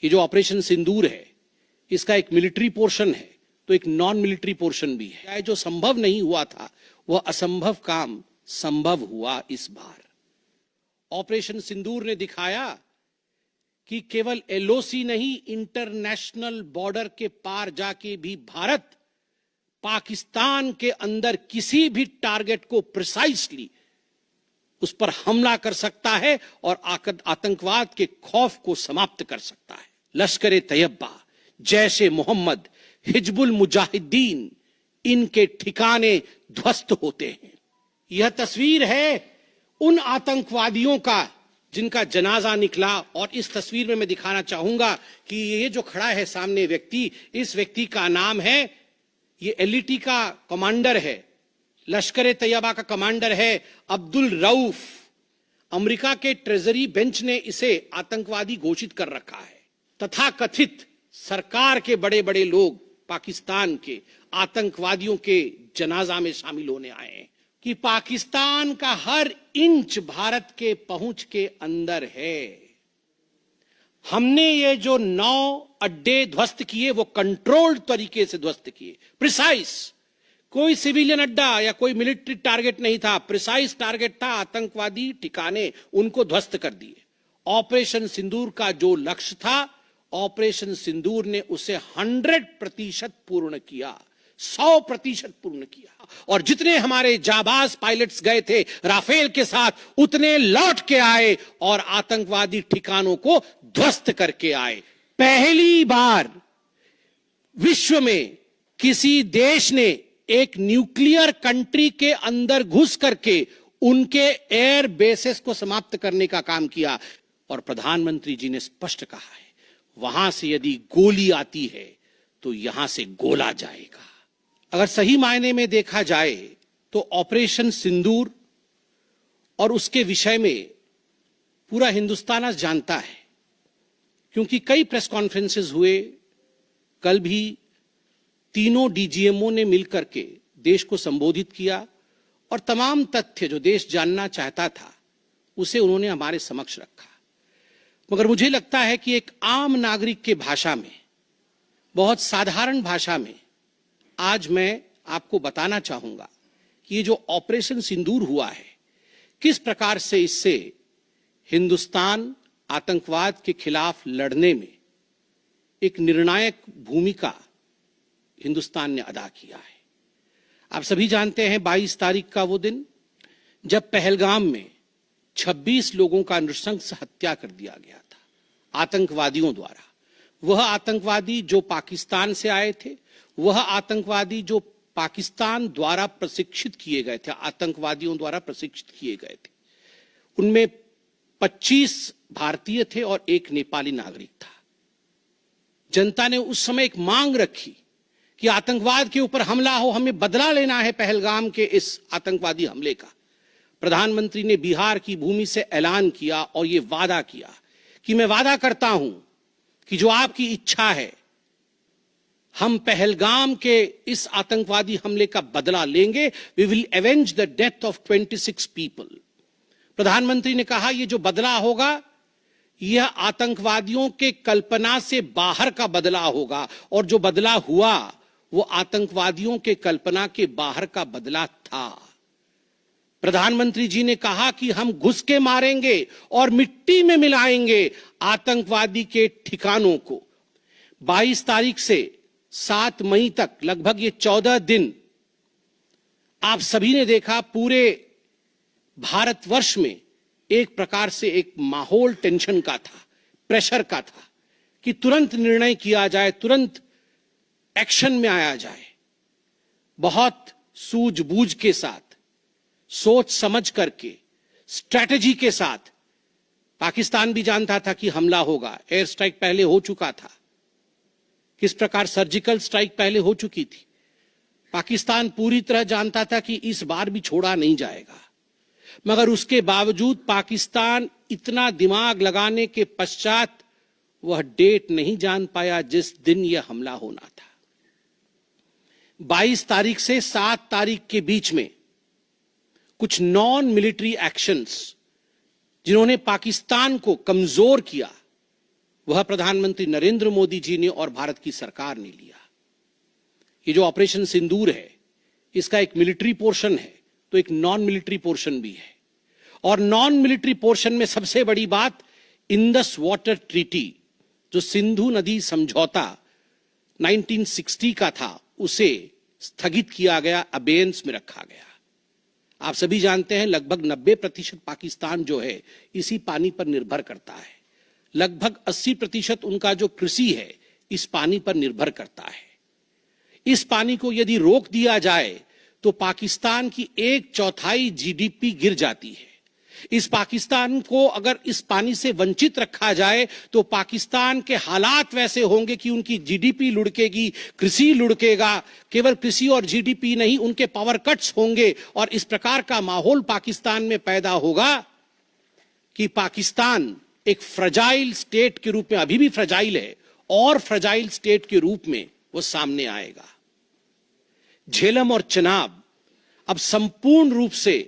ये जो ऑपरेशन सिंदूर है, इसका एक मिलिट्री पोर्शन है तो एक नॉन मिलिट्री पोर्शन भी है। जो संभव नहीं हुआ था वह असंभव काम संभव हुआ इस बार। ऑपरेशन सिंदूर ने दिखाया कि केवल एलओसी नहीं, इंटरनेशनल बॉर्डर के पार जाके भी भारत पाकिस्तान के अंदर किसी भी टारगेट को प्रिसाइसली उस पर हमला कर सकता है और आतंकवाद के खौफ को समाप्त कर सकता है। लश्कर ए तैयबा, जैश ए मोहम्मद, हिजबुल मुजाहिदीन, इनके ठिकाने ध्वस्त होते हैं। यह तस्वीर है उन आतंकवादियों का जिनका जनाजा निकला, और इस तस्वीर में मैं दिखाना चाहूंगा कि ये जो खड़ा है सामने व्यक्ति, इस व्यक्ति का नाम है, ये एलईटी का कमांडर है, लश्कर ए तैयबा का कमांडर है अब्दुल रऊफ। अमेरिका के ट्रेजरी बेंच ने इसे आतंकवादी घोषित कर रखा है। तथाकथित सरकार के बड़े बड़े लोग पाकिस्तान के आतंकवादियों के जनाजा में शामिल होने आए हैं कि पाकिस्तान का हर इंच भारत के पहुंच के अंदर है। हमने ये जो 9 अड्डे ध्वस्त किए वो कंट्रोल्ड तरीके से ध्वस्त किए, प्रिसाइस। कोई सिविलियन अड्डा या कोई मिलिट्री टारगेट नहीं था, प्रिसाइस टारगेट था, आतंकवादी ठिकाने, उनको ध्वस्त कर दिए। ऑपरेशन सिंदूर का जो लक्ष्य था, ऑपरेशन सिंदूर ने उसे 100% पूर्ण किया, 100% पूर्ण किया। और जितने हमारे जाबाज पायलट्स गए थे राफेल के साथ, उतने लौट के आए और आतंकवादी ठिकानों को ध्वस्त करके आए। पहली बार विश्व में किसी देश ने एक न्यूक्लियर कंट्री के अंदर घुस करके उनके एयर बेसेस को समाप्त करने का काम किया। और प्रधानमंत्री जी ने स्पष्ट कहा है, वहां से यदि गोली आती है तो यहां से गोला जाएगा। अगर सही मायने में देखा जाए तो ऑपरेशन सिंदूर और उसके विषय में पूरा हिंदुस्तान आज जानता है, क्योंकि कई प्रेस कॉन्फ्रेंसेस हुए। कल भी तीनों डीजीएमओ ने मिलकर के देश को संबोधित किया और तमाम तथ्य जो देश जानना चाहता था उसे उन्होंने हमारे समक्ष रखा। मगर मुझे लगता है कि एक आम नागरिक के भाषा में, बहुत साधारण भाषा में आज मैं आपको बताना चाहूंगा कि ये जो ऑपरेशन सिंदूर हुआ है, किस प्रकार से इससे हिंदुस्तान आतंकवाद के खिलाफ लड़ने में एक निर्णायक भूमिका हिंदुस्तान ने अदा किया है। आप सभी जानते हैं 22 तारीख का वो दिन जब पहलगाम में 26 लोगों का नृशंस हत्या कर दिया गया था आतंकवादियों द्वारा। वह आतंकवादी जो पाकिस्तान से आए थे, वह आतंकवादी जो पाकिस्तान द्वारा प्रशिक्षित किए गए थे, आतंकवादियों द्वारा प्रशिक्षित किए गए थे। उनमें 25 भारतीय थे और एक नेपाली नागरिक था। जनता ने उस समय एक मांग रखी कि आतंकवाद के ऊपर हमला हो, हमें बदला लेना है पहलगाम के इस आतंकवादी हमले का। प्रधानमंत्री ने बिहार की भूमि से ऐलान किया और यह वादा किया कि मैं वादा करता हूं कि जो आपकी इच्छा है, हम पहलगाम के इस आतंकवादी हमले का बदला लेंगे। We will avenge the death of 26 people. प्रधानमंत्री ने कहा यह जो बदला होगा यह आतंकवादियों के कल्पना से बाहर का बदला होगा, और जो बदला हुआ वो आतंकवादियों के कल्पना के बाहर का बदला था। प्रधानमंत्री जी ने कहा कि हम घुस के मारेंगे और मिट्टी में मिलाएंगे आतंकवादी के ठिकानों को। 22 तारीख से 7 मई तक लगभग ये 14 दिन आप सभी ने देखा पूरे भारतवर्ष में एक प्रकार से एक माहौल टेंशन का था, प्रेशर का था कि तुरंत निर्णय किया जाए, तुरंत एक्शन में आया जाए। बहुत सूझबूझ के साथ, सोच समझ करके, स्ट्रैटेजी के साथ। पाकिस्तान भी जानता था कि हमला होगा, एयर स्ट्राइक पहले हो चुका था, किस प्रकार सर्जिकल स्ट्राइक पहले हो चुकी थी। पाकिस्तान पूरी तरह जानता था कि इस बार भी छोड़ा नहीं जाएगा। मगर उसके बावजूद पाकिस्तान इतना दिमाग लगाने के पश्चात वह डेट नहीं जान पाया जिस दिन यह हमला होना था। 22 तारीख से 7 तारीख के बीच में कुछ नॉन मिलिट्री एक्शंस जिन्होंने पाकिस्तान को कमजोर किया, वह प्रधानमंत्री नरेंद्र मोदी जी ने और भारत की सरकार ने लिया। ये जो ऑपरेशन सिंदूर है, इसका एक मिलिट्री पोर्शन है तो एक नॉन मिलिट्री पोर्शन भी है। और नॉन मिलिट्री पोर्शन में सबसे बड़ी बात, इंडस वाटर ट्रीटी, जो सिंधु नदी समझौता 1960 का था, उसे स्थगित किया गया, अबेयंस में रखा गया। आप सभी जानते हैं लगभग 90% पाकिस्तान जो है इसी पानी पर निर्भर करता है। लगभग 80% उनका जो कृषि है इस पानी पर निर्भर करता है। इस पानी को यदि रोक दिया जाए तो पाकिस्तान की 1/4 जीडीपी गिर जाती है। इस पाकिस्तान को अगर इस पानी से वंचित रखा जाए तो पाकिस्तान के हालात वैसे होंगे कि उनकी जीडीपी लुढ़केगी, कृषि लुढ़केगा। केवल कृषि और जीडीपी नहीं, उनके पावर कट्स होंगे और इस प्रकार का माहौल पाकिस्तान में पैदा होगा कि पाकिस्तान एक फ्रजाइल स्टेट के रूप में, अभी भी फ्रजाइल है, और फ्रजाइल स्टेट के रूप में वो सामने आएगा। झेलम और चेनाब अब संपूर्ण रूप से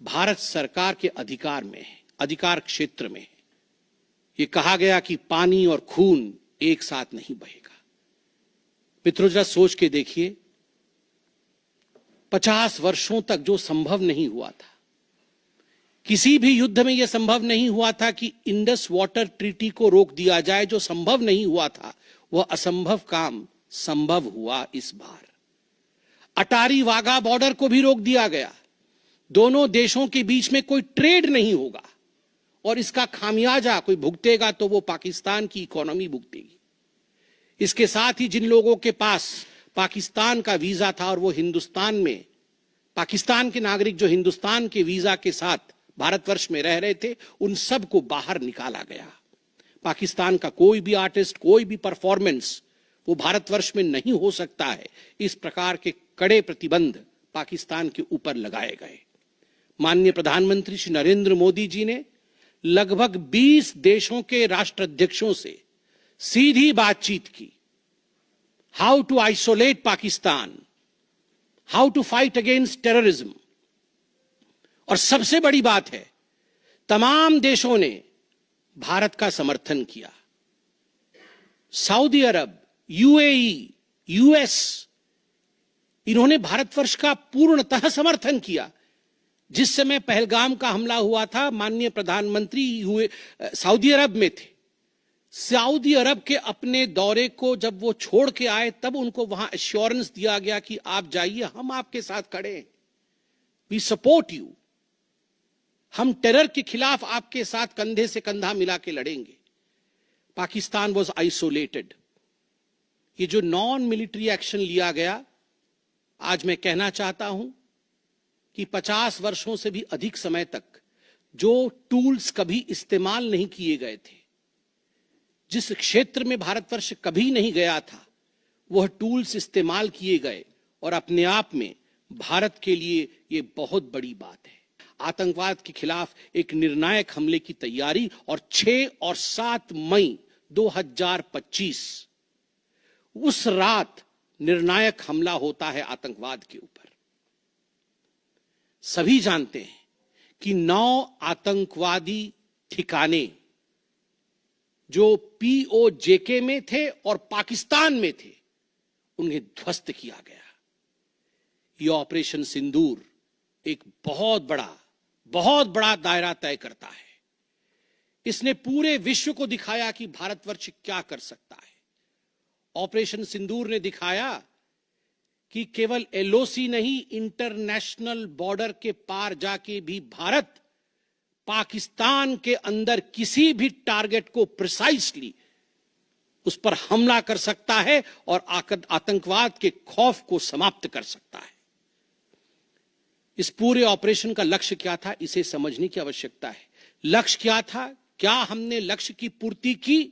भारत सरकार के अधिकार में है, अधिकार क्षेत्र में है। यह कहा गया कि पानी और खून एक साथ नहीं बहेगा। मित्रों, जरा सोच के देखिए, 50 वर्षों तक जो संभव नहीं हुआ था, किसी भी युद्ध में यह संभव नहीं हुआ था कि इंडस वाटर ट्रीटी को रोक दिया जाए। जो संभव नहीं हुआ था वह असंभव काम संभव हुआ इस बार। अटारी वाघा बॉर्डर को भी रोक दिया गया। दोनों देशों के बीच में कोई ट्रेड नहीं होगा और इसका खामियाजा कोई भुगतेगा तो वो पाकिस्तान की इकोनॉमी भुगतेगी। इसके साथ ही जिन लोगों के पास पाकिस्तान का वीजा था और वो हिंदुस्तान में, पाकिस्तान के नागरिक जो हिंदुस्तान के वीजा के साथ भारतवर्ष में रह रहे थे, उन सब को बाहर निकाला गया। पाकिस्तान का कोई भी आर्टिस्ट, कोई भी परफॉर्मेंस वो भारतवर्ष में नहीं हो सकता है। इस प्रकार के कड़े प्रतिबंध पाकिस्तान के ऊपर लगाए गए। माननीय प्रधानमंत्री श्री नरेंद्र मोदी जी ने लगभग 20 देशों के राष्ट्राध्यक्षों से सीधी बातचीत की। How to isolate Pakistan, how to fight against terrorism. और सबसे बड़ी बात है, तमाम देशों ने भारत का समर्थन किया। सऊदी अरब, यूएई, यूएस, इन्होंने भारतवर्ष का पूर्णतः समर्थन किया। जिस समय पहलगाम का हमला हुआ था, माननीय प्रधानमंत्री सऊदी अरब में थे। सऊदी अरब के अपने दौरे को जब वो छोड़ के आए, तब उनको वहां एश्योरेंस दिया गया कि आप जाइए, हम आपके साथ खड़े हैं, वी सपोर्ट यू, हम टेरर के खिलाफ आपके साथ कंधे से कंधा मिला के लड़ेंगे। Pakistan was isolated. ये जो नॉन मिलिट्री एक्शन लिया गया, आज मैं कहना चाहता हूं कि 50 वर्षों से भी अधिक समय तक जो टूल्स कभी इस्तेमाल नहीं किए गए थे, जिस क्षेत्र में भारतवर्ष कभी नहीं गया था, वह टूल्स इस्तेमाल किए गए और अपने आप में भारत के लिए यह बहुत बड़ी बात है। आतंकवाद के खिलाफ एक निर्णायक हमले की तैयारी, और 6 और 7 मई 2025 उस रात निर्णायक हमला होता है आतंकवाद के ऊपर। सभी जानते हैं कि 9 आतंकवादी ठिकाने जो पीओजेके में थे और पाकिस्तान में थे, उन्हें ध्वस्त किया गया। यह ऑपरेशन सिंदूर एक बहुत बड़ा दायरा तय करता है। इसने पूरे विश्व को दिखाया कि भारतवर्ष क्या कर सकता है। ऑपरेशन सिंदूर ने दिखाया कि केवल एलओसी नहीं, इंटरनेशनल बॉर्डर के पार जाके भी भारत पाकिस्तान के अंदर किसी भी टारगेट को प्रिसाइसली उस पर हमला कर सकता है और आतंकवाद के खौफ को समाप्त कर सकता है। इस पूरे ऑपरेशन का लक्ष्य क्या था, इसे समझने की आवश्यकता है। लक्ष्य क्या था? क्या हमने लक्ष्य की पूर्ति की?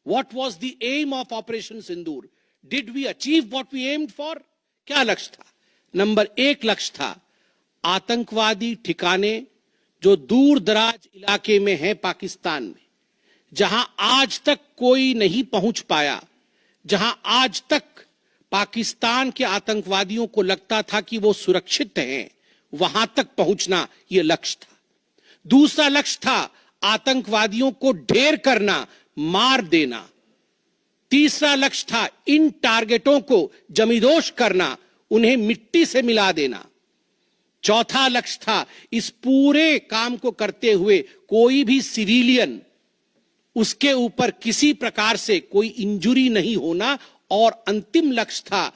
What was the aim of Operation Sindoor? Did we achieve what we aimed for? क्या लक्ष्य था? नंबर 1 लक्ष्य था, आतंकवादी ठिकाने जो दूर दराज इलाके में है पाकिस्तान में, जहां आज तक कोई नहीं पहुंच पाया, जहां आज तक पाकिस्तान के आतंकवादियों को लगता था कि वो सुरक्षित हैं, वहां तक पहुंचना यह लक्ष्य था। दूसरा लक्ष्य था आतंकवादियों को ढेर करना, मार देना। तीसरा लक्ष्य था इन टारगेटों को जमींदोज करना, उन्हें मिट्टी से मिला देना। चौथा लक्ष्य था इस पूरे काम को करते हुए कोई भी सिविलियन, उसके ऊपर किसी प्रकार से कोई इंजुरी नहीं होना। और अंतिम लक्ष्य था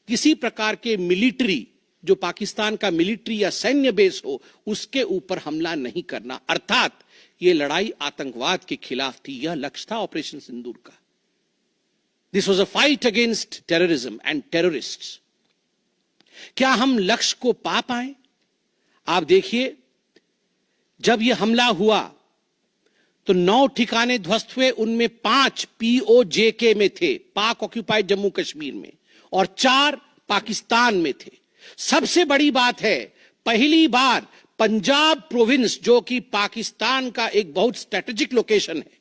किसी प्रकार के मिलिट्री, जो पाकिस्तान का मिलिट्री या सैन्य बेस हो, उसके ऊपर हमला नहीं करना। अर्थात यह लड़ाई आतंकवाद के खिलाफ थी। यह लक्ष्य था ऑपरेशन सिंदूर का। This was a fight against terrorism and terrorists. क्या हम लक्ष्य को पा पाए? आप देखिए, जब यह हमला हुआ तो 9 ठिकाने ध्वस्त हुए, उनमें 5 POJK में थे, पाक ऑक्यूपाइड जम्मू कश्मीर में, और 4 पाकिस्तान में थे। सबसे बड़ी बात है, पहली बार पंजाब प्रोविंस, जो कि पाकिस्तान का एक बहुत स्ट्रेटेजिक लोकेशन है,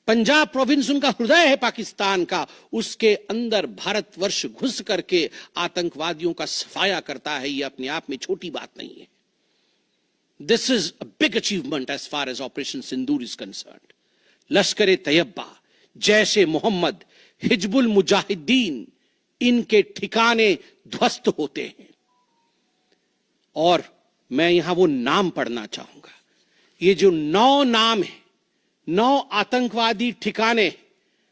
पंजाब प्रोविंस उनका हृदय है पाकिस्तान का, उसके अंदर भारतवर्ष घुस करके आतंकवादियों का सफाया करता है। यह अपने आप में छोटी बात नहीं है। This is a big achievement as far as Operation Sindoor is concerned. Lashkar-e-Taiba, Jaish-e-Mohammed, Hizbul Mujahideen, इनके ठिकाने ध्वस्त होते हैं। और मैं यहां वो नाम पढ़ना चाहूंगा। ये जो 9 नाम है, 9 आतंकवादी ठिकाने,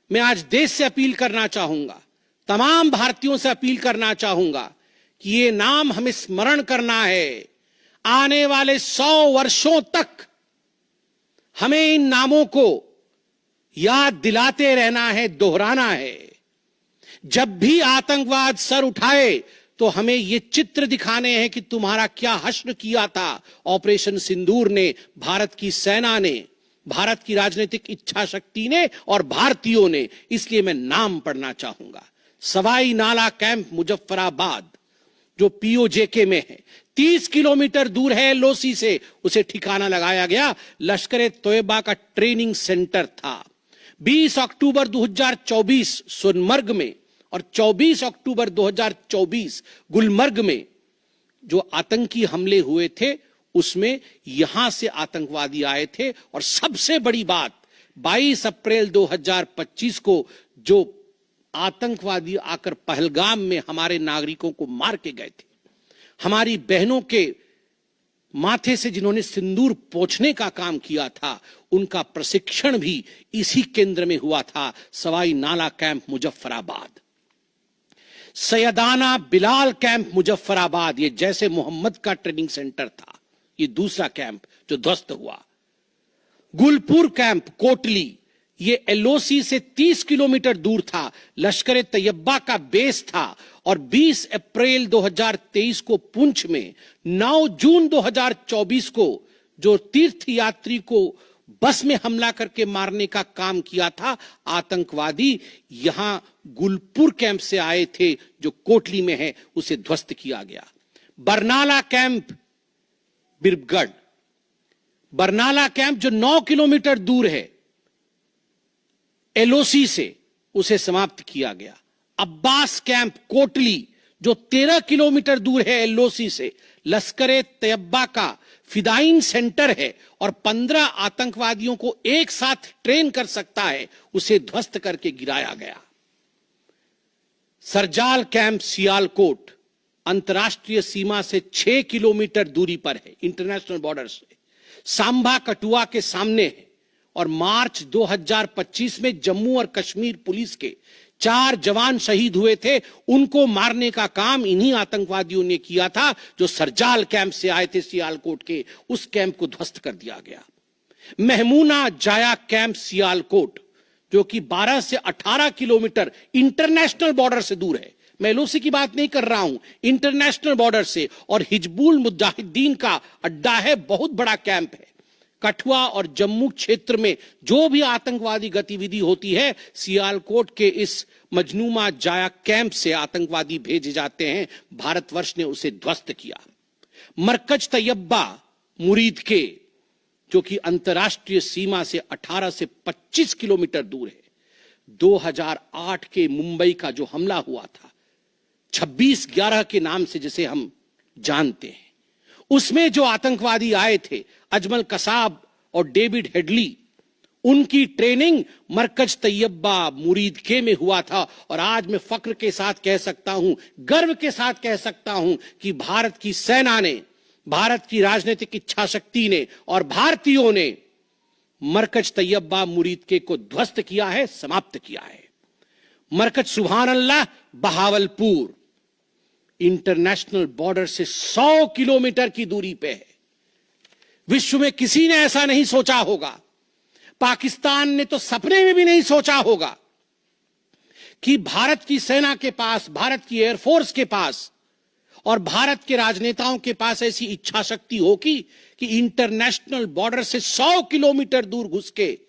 मैं आज देश से अपील करना चाहूंगा, तमाम भारतीयों से अपील करना चाहूंगा कि ये नाम हमें स्मरण करना है। आने वाले 100 वर्षों तक हमें इन नामों को याद दिलाते रहना है, दोहराना है। जब भी आतंकवाद सर उठाए तो हमें ये चित्र दिखाने हैं कि तुम्हारा क्या हश्र किया था ऑपरेशन सिंदूर ने, भारत की सेना ने, भारत की राजनीतिक इच्छा शक्ति ने और भारतीयों ने। इसलिए मैं नाम पढ़ना चाहूंगा। सवाई नाला कैंप मुजफ्फराबाद, जो POJK में है, 30 किलोमीटर दूर है LOC से, उसे ठिकाना लगाया गया। लश्कर-ए-तैयबा का ट्रेनिंग सेंटर था। 20 अक्टूबर 2024 सोनमर्ग में और 24 अक्टूबर 2024 गुलमर्ग में जो आतंकी हमले हुए थे, उसमें यहां से आतंकवादी आए थे। और सबसे बड़ी बात, 22 अप्रैल 2025 को जो आतंकवादी आकर पहलगाम में हमारे नागरिकों को मार के गए थे, हमारी बहनों के माथे से जिन्होंने सिंदूर पोंछने का काम किया था, उनका प्रशिक्षण भी इसी केंद्र में हुआ था, सवाई नाला कैंप मुजफ्फराबाद। सैयदाना बिलाल कैंप मुजफ्फराबाद, ये जैसे मोहम्मद का ट्रेनिंग सेंटर था, ये दूसरा कैंप जो ध्वस्त हुआ। गुलपुर कैंप कोटली, ये LOC से 30 किलोमीटर दूर था, लश्कर-ए-तैयबा का बेस था। और 20 अप्रैल 2023 को पुंछ में, 9 जून 2024 को जो तीर्थ यात्री को बस में हमला करके मारने का काम किया था आतंकवादी, यहां गुलपुर कैंप से आए थे जो कोटली में है, उसे ध्वस्त किया गया। बरनाला कैंप बिरगढ़, बरनाला कैंप जो 9 किलोमीटर दूर है LOC से, उसे समाप्त किया गया। अब्बास कैंप कोटली जो 13 किलोमीटर दूर है LOC से, लश्कर-ए-तैयबा का फिदाइन सेंटर है और 15 आतंकवादियों को एक साथ ट्रेन कर सकता है, उसे ध्वस्त करके गिराया गया। सरजाल कैंप सियालकोट अंतर्राष्ट्रीय सीमा से 6 किलोमीटर दूरी पर है, इंटरनेशनल बॉर्डर से। सांबा कठुआ के सामने है। और मार्च 2025 में जम्मू और कश्मीर पुलिस के 4 जवान शहीद हुए थे, उनको मारने का काम इन्हीं आतंकवादियों ने किया था जो सरजाल कैंप से आए थे सियालकोट के। उस कैंप को ध्वस्त कर दिया गया। महमूना जाया कैंप सियालकोट, जो कि 12 से 18 किलोमीटर इंटरनेशनल बॉर्डर से दूर है, मैं LOC की बात नहीं कर रहा हूं, इंटरनेशनल बॉर्डर से, और हिजबुल मुजाहिदीन का अड्डा है, बहुत बड़ा कैंप है। कठुआ और जम्मू क्षेत्र में जो भी आतंकवादी गतिविधि होती है, सियालकोट के इस मजनूमा जाया कैंप से आतंकवादी भेजे जाते हैं। भारतवर्ष ने उसे ध्वस्त किया। मरकज तैयबा मुरीद के, जो कि अंतर्राष्ट्रीय सीमा से 18 से 25 किलोमीटर दूर है। 2008 के मुंबई का जो हमला हुआ था, 26/11 के नाम से जिसे हम जानते हैं, उसमें जो आतंकवादी आए थे, अजमल कसाब और डेविड हेडली, उनकी ट्रेनिंग मरकज तैयबा मुरीद के में हुआ था। और आज मैं फक्र के साथ कह सकता हूं, गर्व के साथ कह सकता हूं कि भारत की सेना ने, भारत की राजनीतिक इच्छा शक्ति ने और भारतीयों ने मरकज तैयबा मुरीद के को ध्वस्त किया है, समाप्त किया है। मरकज सुभान अल्लाह बहावलपुर इंटरनेशनल बॉर्डर से 100 किलोमीटर की दूरी पे है। विश्व में किसी ने ऐसा नहीं सोचा होगा, पाकिस्तान ने तो सपने में भी नहीं सोचा होगा कि भारत की सेना के पास, भारत की एयरफोर्स के पास और भारत के राजनेताओं के पास ऐसी इच्छा शक्ति होगी कि इंटरनेशनल बॉर्डर से 100 किलोमीटर दूर घुस के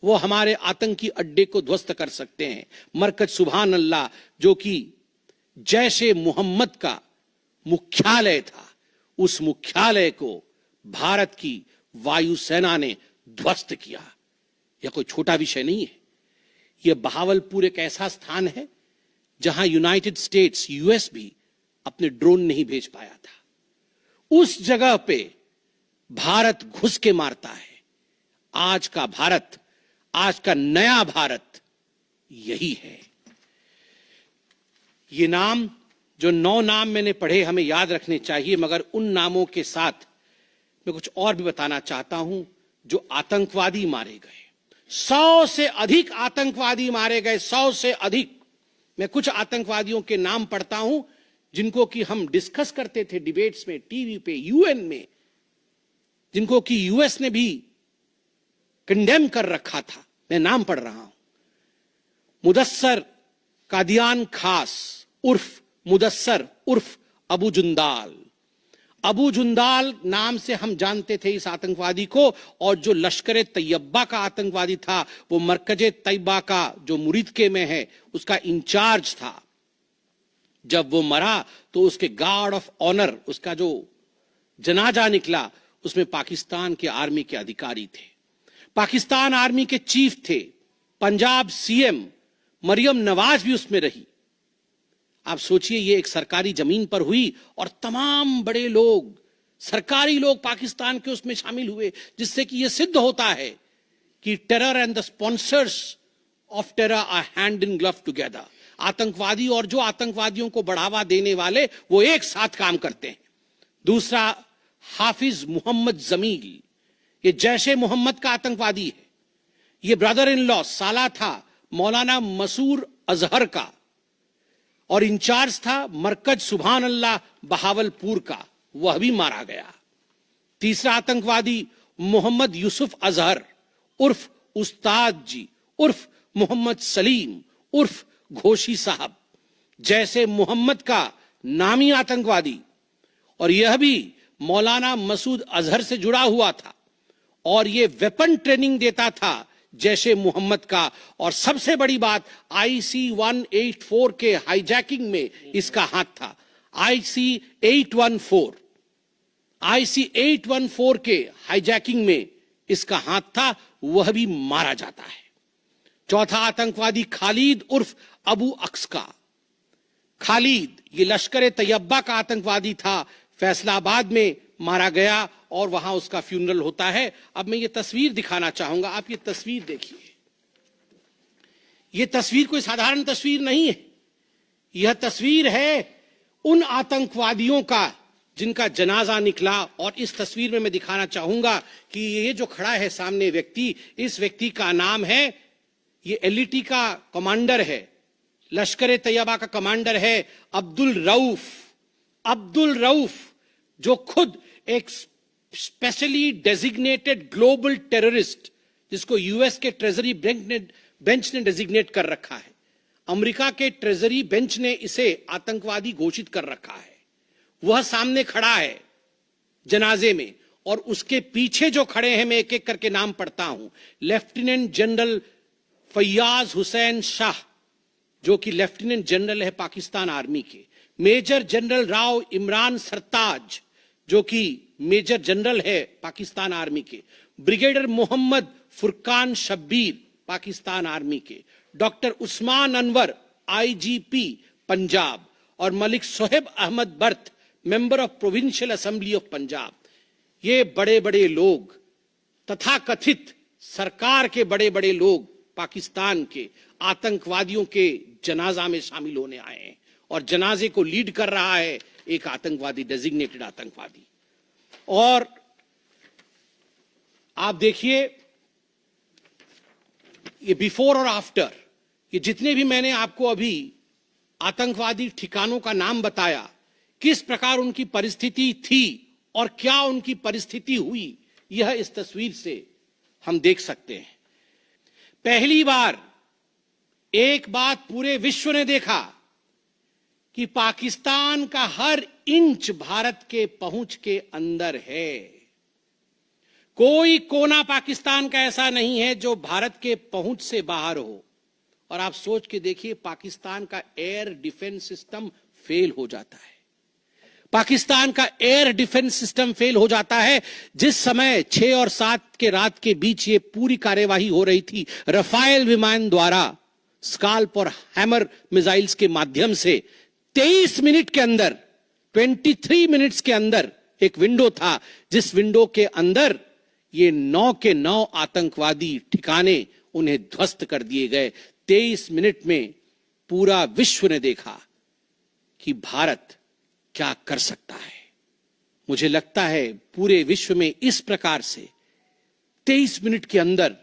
वो हमारे आतंकी अड्डे को ध्वस्त कर सकते हैं। मरकज सुभान अल्लाह जो कि जैशे मोहम्मद का मुख्यालय था, उस मुख्यालय को भारत की वायुसेना ने ध्वस्त किया। यह कोई छोटा विषय नहीं है। यह बहावलपुर एक ऐसा स्थान है जहां यूनाइटेड स्टेट्स, यूएस भी अपने ड्रोन नहीं भेज पाया था। उस जगह पे भारत घुस के मारता है। आज का भारत, आज का नया भारत यही है। ये नाम, जो 9 नाम मैंने पढ़े, हमें याद रखने चाहिए, मगर उन नामों के साथ मैं कुछ और भी बताना चाहता हूं। जो आतंकवादी मारे गए, 100 से अधिक आतंकवादी मारे गए, 100 से अधिक। मैं कुछ आतंकवादियों के नाम पढ़ता हूं जिनको कि हम डिस्कस करते थे डिबेट्स में, टीवी पे, यूएन में, जिनको कि यूएस ने भी कंडेम कर रखा था। मैं नाम पढ़ रहा हूं। मुदस्सर कादियान खास उर्फ मुदस्सर उर्फ अबू जुंदाल। अबू जुंदाल नाम से हम जानते थे इस आतंकवादी को। और जो लश्कर तैयबा का आतंकवादी था, वो मरकज तैयबा का जो मुरीद के में है, उसका इंचार्ज था। जब वो मरा तो उसके गार्ड ऑफ ऑनर, उसका जो जनाजा निकला, उसमें पाकिस्तान के आर्मी के अधिकारी थे, पाकिस्तान आर्मी के चीफ थे, पंजाब सीएम मरियम नवाज भी उसमें रही। आप सोचिए, ये एक सरकारी जमीन पर हुई और तमाम बड़े लोग, सरकारी लोग पाकिस्तान के उसमें शामिल हुए, जिससे कि यह सिद्ध होता है कि terror and the sponsors of terror are hand in glove together. आतंकवादी और जो आतंकवादियों को बढ़ावा देने वाले, वो एक साथ काम करते हैं। दूसरा, हाफिज मोहम्मद जमील, ये जैशे मोहम्मद का आतंकवादी है। ये ब्रदर इन लॉ, साला था मौलाना मसूर अजहर का, और इंचार्ज था मरकज सुभान अल्लाह बहावलपुर का, वह भी मारा गया। तीसरा आतंकवादी मोहम्मद यूसुफ अजहर उर्फ उस्ताद जी उर्फ मोहम्मद सलीम उर्फ घोशी साहब, जैसे मोहम्मद का नामी आतंकवादी, और यह भी मौलाना मसूद अजहर से जुड़ा हुआ था और यह वेपन ट्रेनिंग देता था जैशे मोहम्मद का। और सबसे बड़ी बात, IC 184 के हाईजैकिंग में इसका हाथ था। IC 814 के हाईजैकिंग में इसका हाथ था, वह भी मारा जाता है। चौथा आतंकवादी खालिद उर्फ अबू अक्स का। खालिद ये लश्कर तैयबा का आतंकवादी था, फैसलाबाद में मारा गया और वहां उसका फ्यूनरल होता है। अब मैं ये तस्वीर दिखाना चाहूंगा, आप ये तस्वीर देखिए। ये तस्वीर कोई साधारण तस्वीर नहीं है। यह तस्वीर है उन आतंकवादियों का जिनका जनाजा निकला। और इस तस्वीर में मैं दिखाना चाहूंगा कि ये जो खड़ा है सामने व्यक्ति, इस व्यक्ति का नाम है, ये LET का कमांडर है, लश्कर तैयबा का कमांडर है, अब्दुल रऊफ। अब्दुल रऊफ जो खुद एक स्पेशली डेजिग्नेटेड ग्लोबल टेररिस्ट, जिसको यूएस के ट्रेजरी बेंच ने डेजिग्नेट कर रखा है, अमेरिका के ट्रेजरी बेंच ने इसे आतंकवादी घोषित कर रखा है, वह सामने खड़ा है जनाजे में। और उसके पीछे जो खड़े हैं, मैं एक एक करके नाम पढ़ता हूं। लेफ्टिनेंट जनरल फैयाज हुसैन शाह, जो कि लेफ्टिनेंट जनरल है पाकिस्तान आर्मी के। मेजर जनरल राव इमरान सरताज, जो कि मेजर जनरल है पाकिस्तान आर्मी के। ब्रिगेडियर मोहम्मद फुरकान शब्बीर, पाकिस्तान आर्मी के। Doctor Usman Anwar, IGP Punjab. और मलिक सोहेब अहमद बर्थ, member of provincial assembly of Punjab. ये बड़े बड़े लोग तथाकथित सरकार के बड़े बड़े लोग पाकिस्तान के आतंकवादियों के जनाजा में शामिल होने आए हैं और जनाजे को लीड कर रहा है एक आतंकवादी, डेजिग्नेटेड आतंकवादी। और आप देखिए ये बिफोर और आफ्टर, ये जितने भी मैंने आपको अभी आतंकवादी ठिकानों का नाम बताया, किस प्रकार उनकी परिस्थिति थी और क्या उनकी परिस्थिति हुई, यह इस तस्वीर से हम देख सकते हैं। पहली बार एक बात पूरे विश्व ने देखा कि पाकिस्तान का हर इंच भारत के पहुंच के अंदर है। कोई कोना पाकिस्तान का ऐसा नहीं है जो भारत के पहुंच से बाहर हो। और आप सोच के देखिए, पाकिस्तान का एयर डिफेंस सिस्टम फेल हो जाता है। पाकिस्तान का एयर डिफेंस सिस्टम फेल हो जाता है जिस समय 6 और 7 के रात के बीच ये पूरी कार्यवाही हो रही थी। रफाल विमान द्वारा स्काल्प और हैमर मिसाइल्स के माध्यम से 23 मिनट के अंदर, 23 मिनट्स के अंदर एक विंडो था, जिस विंडो के अंदर ये 9 के 9 आतंकवादी ठिकाने उन्हें ध्वस्त कर दिए गए। 23 मिनट में पूरा विश्व ने देखा कि भारत क्या कर सकता है। मुझे लगता है पूरे विश्व में इस प्रकार से 23 मिनट के अंदर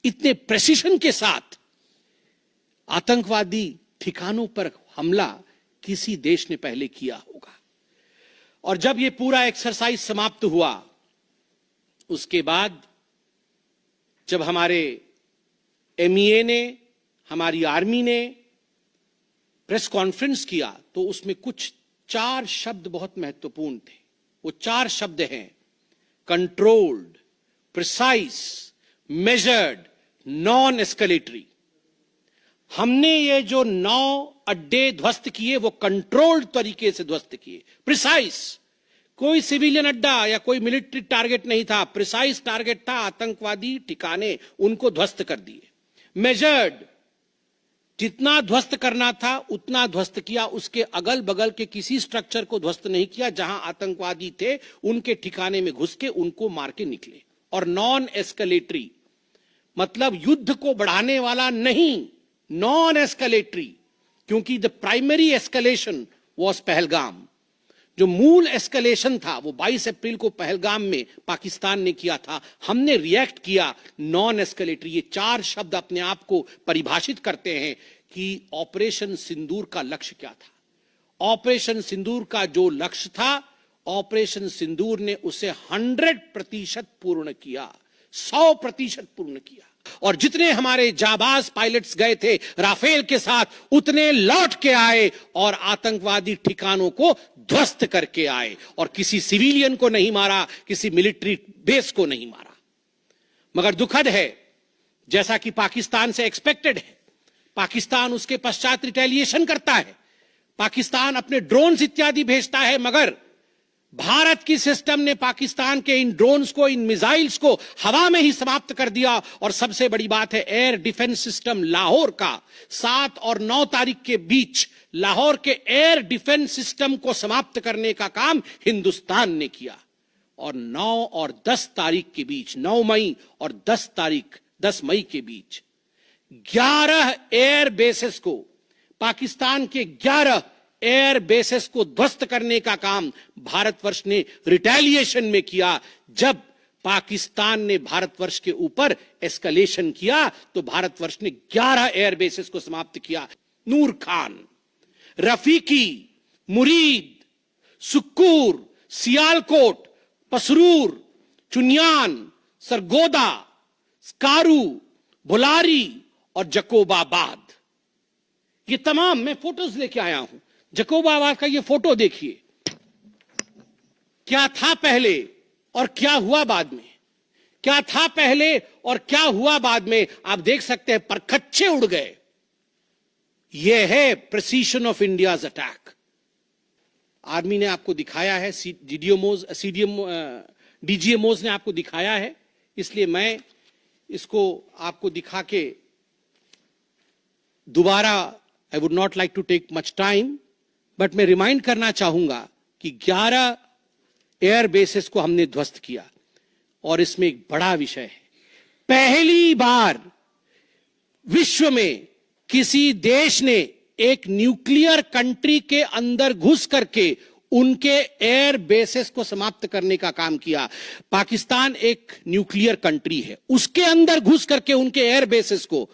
इतने प्रेसिशन के साथ आतंकवादी ठिकानों पर हमला किसी देश ने पहले किया होगा। और जब यह पूरा एक्सरसाइज समाप्त हुआ, उसके बाद जब हमारे एमईए ने, हमारी आर्मी ने प्रेस कॉन्फ्रेंस किया, तो उसमें कुछ 4 शब्द बहुत महत्वपूर्ण थे। वो 4 शब्द हैं controlled, precise, measured, non escalatory. हमने ये जो 9 अड्डे ध्वस्त किए वो कंट्रोल्ड तरीके से ध्वस्त किए। प्रिसाइज, कोई सिविलियन अड्डा या कोई मिलिट्री टारगेट नहीं था, प्रिसाइज टारगेट था, आतंकवादी ठिकाने, उनको ध्वस्त कर दिए। मेजर्ड, जितना ध्वस्त करना था उतना ध्वस्त किया, उसके अगल बगल के किसी स्ट्रक्चर को ध्वस्त नहीं किया। जहां आतंकवादी थे उनके ठिकाने में घुस के उनको मार के निकले। और नॉन एस्केलेटरी मतलब युद्ध को बढ़ाने वाला नहीं, नॉन एस्केलेटरी, क्योंकि the primary escalation was Pahalgam. जो मूल एस्केलेशन था वो 22 अप्रैल को पहलगाम में पाकिस्तान ने किया था। हमने रिएक्ट किया नॉन एस्केलेटरी। ये 4 शब्द अपने आप को परिभाषित करते हैं कि ऑपरेशन सिंदूर का लक्ष्य क्या था। ऑपरेशन सिंदूर का जो लक्ष्य था, ऑपरेशन सिंदूर ने उसे 100% पूर्ण किया, 100% पूर्ण किया। और जितने हमारे जाबाज पायलट्स गए थे राफेल के साथ, उतने लौट के आए और आतंकवादी ठिकानों को ध्वस्त करके आए। और किसी सिविलियन को नहीं मारा, किसी मिलिट्री बेस को नहीं मारा। मगर दुखद है, जैसा कि पाकिस्तान से एक्सपेक्टेड है, पाकिस्तान उसके पश्चात रिटेलिएशन करता है, पाकिस्तान अपने ड्रोन्स इत्यादि भेजता है, मगर भारत की सिस्टम ने पाकिस्तान के इन ड्रोन्स को, इन मिसाइल्स को हवा में ही समाप्त कर दिया। और सबसे बड़ी बात है, एयर डिफेंस सिस्टम लाहौर का 7 और 9 तारीख के बीच लाहौर के एयर डिफेंस सिस्टम को समाप्त करने का काम हिंदुस्तान ने किया। और 9 और 10 तारीख के बीच, 9 मई और 10 मई के बीच 11 एयर बेसेस को, पाकिस्तान के 11 एयर बेसेस को ध्वस्त करने का काम भारतवर्ष ने रिटेलिएशन में किया। जब पाकिस्तान ने भारतवर्ष के ऊपर एस्केलेशन किया तो भारतवर्ष ने 11 एयर बेसेस को समाप्त किया। नूर खान, रफीकी, मुरीद, सुक्कूर, सियालकोट, पसरूर, चुनियान, सरगोदा, स्कारू, भुलारी और जकोबाबाद, ये तमाम मैं फोटोज लेके आया हूं। जकोबाबाद का ये फोटो देखिए, क्या था पहले और क्या हुआ बाद में, क्या था पहले और क्या हुआ बाद में। आप देख सकते हैं परखच्चे उड़ गए। यह है precision of India's attack. Army ने आपको दिखाया है, डीजीएमओज ने आपको दिखाया है, इसलिए मैं इसको आपको दिखा के दोबारा, I would not like to take much time, but मैं रिमाइंड करना चाहूंगा कि 11 एयर बेसेस को हमने ध्वस्त किया। और इसमें एक बड़ा विषय है, पहली बार विश्व में किसी देश ने एक न्यूक्लियर कंट्री के अंदर घुस करके उनके एयर बेसेस को समाप्त करने का काम किया। पाकिस्तान एक न्यूक्लियर कंट्री है, उसके अंदर घुस करके उनके एयर बेसेस को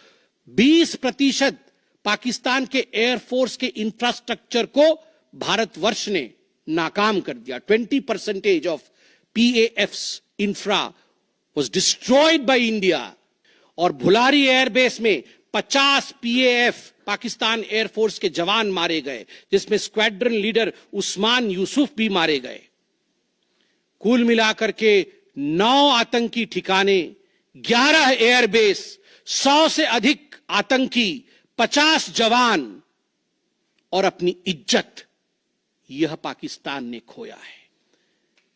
20% पाकिस्तान के एयरफोर्स के इंफ्रास्ट्रक्चर को भारतवर्ष ने नाकाम कर दिया। 20% of PAF's infra was destroyed by India। और भुलारी एयरबेस में 50 PAF पाकिस्तान एयरफोर्स के जवान मारे गए, जिसमें स्क्वाड्रन लीडर उस्मान यूसुफ भी मारे गए। कुल मिलाकर के 9 आतंकी ठिकाने, 11 एयरबेस, 100 से अधिक आतंकी, 50 जवान और अपनी इज्जत, यह पाकिस्तान ने खोया है।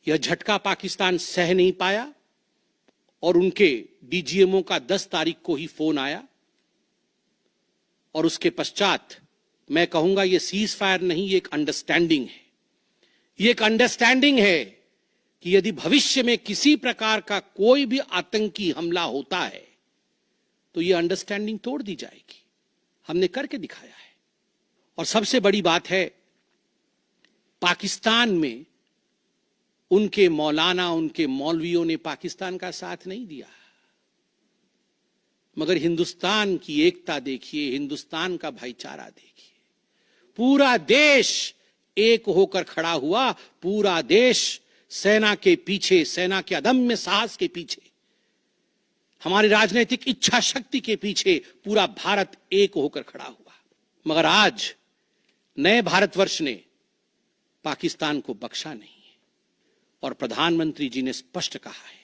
यह झटका पाकिस्तान सह नहीं पाया और उनके DGMO का 10 तारीख को ही फोन आया और उसके पश्चात मैं कहूंगा यह सीज फायर नहीं, ये एक अंडरस्टैंडिंग है। ये एक अंडरस्टैंडिंग है कि यदि भविष्य में किसी प्रकार का कोई भी आतंकी हमला होता है तो यह अंडरस्टैंडिंग तोड़ दी जाएगी। हमने करके दिखाया है। और सबसे बड़ी बात है, पाकिस्तान में उनके मौलाना, उनके मौलवियों ने पाकिस्तान का साथ नहीं दिया, मगर हिंदुस्तान की एकता देखिए, हिंदुस्तान का भाईचारा देखिए। पूरा देश एक होकर खड़ा हुआ, पूरा देश सेना के पीछे, सेना के अदम्य साहस के पीछे, हमारी राजनीतिक इच्छा शक्ति के पीछे पूरा भारत एक होकर खड़ा हुआ। मगर आज नए भारतवर्ष ने पाकिस्तान को बख्शा नहीं है और प्रधानमंत्री जी ने स्पष्ट कहा है,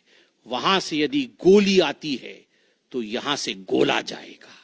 वहां से यदि गोली आती है तो यहां से गोला जाएगा।